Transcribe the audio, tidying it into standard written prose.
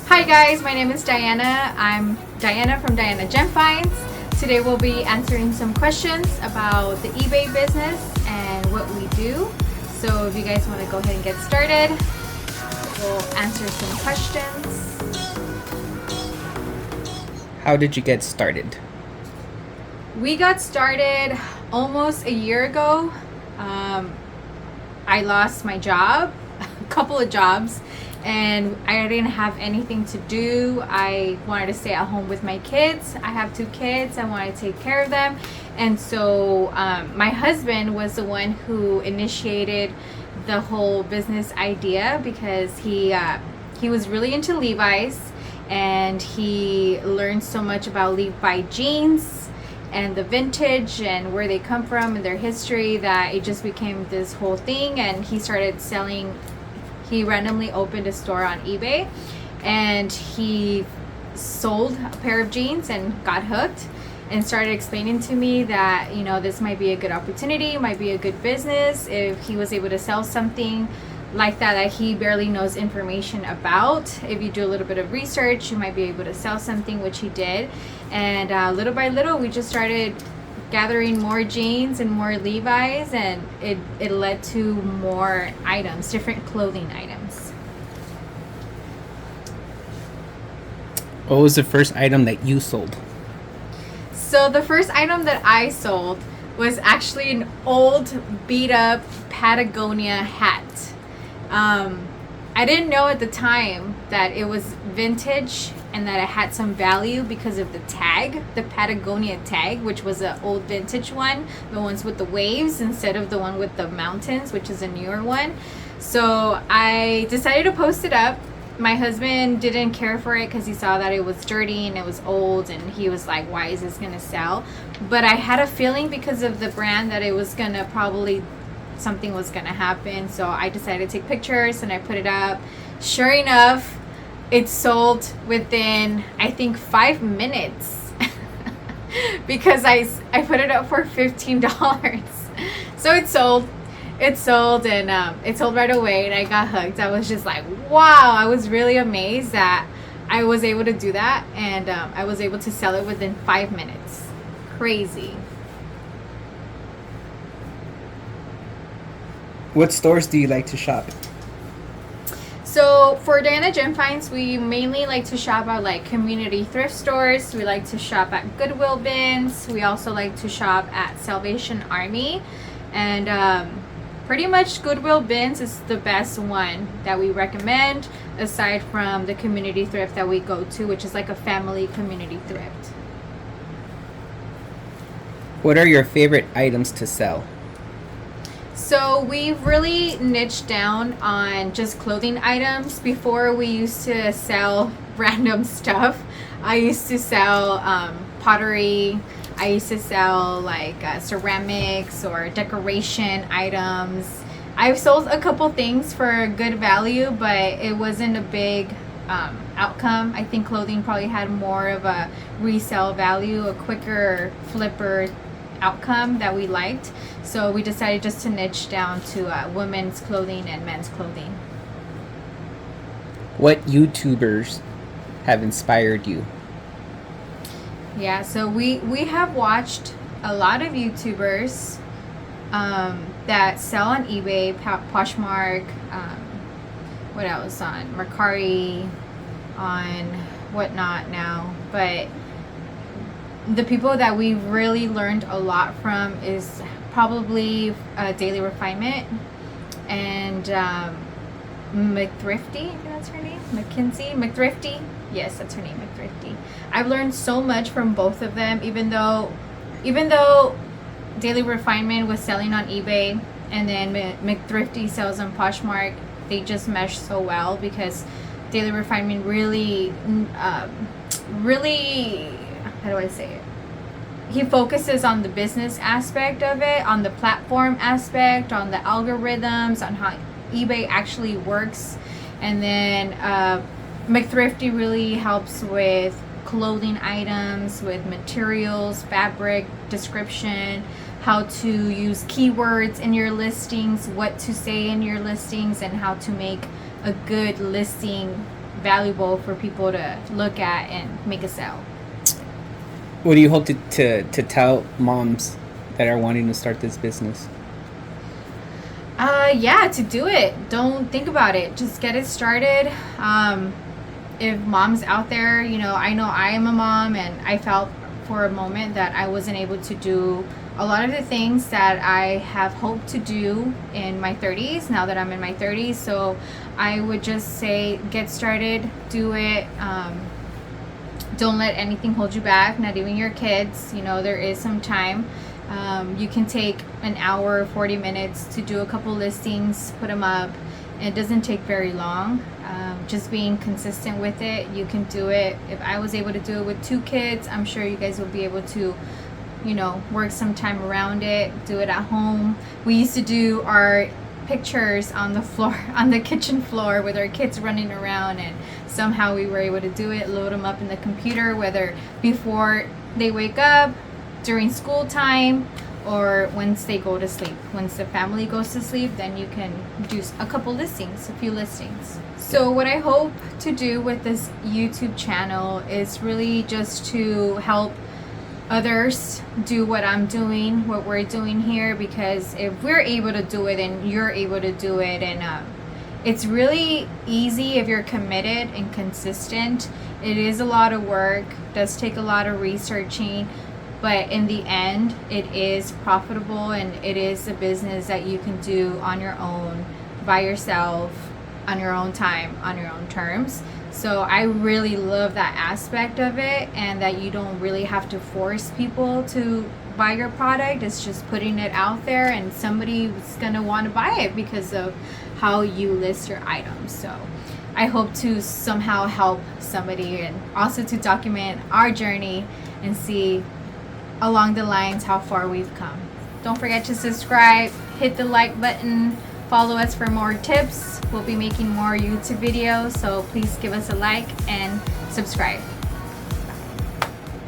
Hi guys, my name is Diana. I'm Diana from Diana Gem Finds. Today we'll be answering some questions about the eBay business and what we do. So if you guys want to go ahead and get started, we'll answer some questions. How did you get started? We got started almost a year ago. I lost my job, a couple of jobs, and I didn't have anything to do. I wanted to stay at home with my kids. I have 2 kids. I wanted to take care of them. And so my husband was the one who initiated the whole business idea because he was really into Levi's, and he learned so much about Levi jeans and the vintage and where they come from and their history that it just became this whole thing. And he started selling. He randomly opened a store on eBay, and he sold a pair of jeans and got hooked and started explaining to me that, you know, this might be a good opportunity, might be a good business if he was able to sell something like that he barely knows information about. If you do a little bit of research, you might be able to sell something, which he did. And little by little, we just started gathering more jeans and more Levi's, and it led to more items, different clothing items. What was the first item that you sold? So the first item that I sold was actually an old beat up Patagonia hat. I didn't know at the time that it was vintage and that it had some value because of the tag, the Patagonia tag, which was an old vintage one, the ones with the waves instead of the one with the mountains, which is a newer one. So I decided to post it up. My husband didn't care for it because he saw that it was dirty and it was old, and he was like, why is this gonna sell? But I had a feeling because of the brand that it was gonna probably, something was gonna happen. So I decided to take pictures and I put it up. Sure enough, it sold within, I think, 5 minutes because I put it up for $15. So it sold, and it sold right away, and I got hooked. I was just like, wow. I was really amazed that I was able to do that, and I was able to sell it within 5 minutes. Crazy. What stores do you like to shop at? So for Diana Gem Finds, we mainly like to shop at like community thrift stores. We like to shop at Goodwill bins. We also like to shop at Salvation Army, and pretty much Goodwill bins is the best one that we recommend, aside from the community thrift that we go to, which is like a family community thrift. What are your favorite items to sell? So we've really niched down on just clothing items. Before, we used to sell random stuff. I used to sell pottery. I used to sell like ceramics or decoration items. I've sold a couple things for good value, but it wasn't a big outcome. I think clothing probably had more of a resale value, a quicker flipper outcome that we liked. So we decided just to niche down to women's clothing and men's clothing. What YouTubers have inspired you? Yeah, so we have watched a lot of YouTubers that sell on eBay, Poshmark, what else, on Mercari, on whatnot now. But the people that we really learned a lot from is probably Daily Refinement and McThrifty. I think that's her name. McThrifty. Yes, that's her name, McThrifty. I've learned so much from both of them, even though Daily Refinement was selling on eBay and then McThrifty sells on Poshmark. They just mesh so well because Daily Refinement really, how do I say it? He focuses on the business aspect of it, on the platform aspect, on the algorithms, on how eBay actually works. And then McThrifty really helps with clothing items, with materials, fabric, description, how to use keywords in your listings, what to say in your listings, and how to make a good listing valuable for people to look at and make a sale. What do you hope to tell moms that are wanting to start this business? Yeah, to do it. Don't think about it. Just get it started. If moms out there, I know I am a mom, and I felt for a moment that I wasn't able to do a lot of the things that I have hoped to do in my 30s, now that I'm in my 30s. So I would just say, get started, do it. Don't let anything hold you back, not even your kids. There is some time. You can take an hour, 40 minutes to do a couple listings, put them up. It doesn't take very long. Just being consistent with it, you can do it. If I was able to do it with 2 kids, I'm sure you guys will be able to, work some time around it, do it at home. We used to do our pictures on the floor, on the kitchen floor, with our kids running around, and somehow we were able to do it, load them up in the computer, whether before they wake up, during school time, or once they go to sleep. Once the family goes to sleep, then you can do a few listings. So what I hope to do with this YouTube channel is really just to help others do what I'm doing, what we're doing here, because if we're able to do it and you're able to do it, and it's really easy if you're committed and consistent. It is a lot of work, does take a lot of researching, but in the end it is profitable, and it is a business that you can do on your own, by yourself, on your own time, on your own terms. So I really love that aspect of it, and that you don't really have to force people to buy your product. It's just putting it out there, and somebody's gonna want to buy it because of how you list your items. So I hope to somehow help somebody, and also to document our journey and see along the lines how far we've come. Don't forget to subscribe, hit the like button, follow us for more tips. We'll be making more YouTube videos, so please give us a like and subscribe.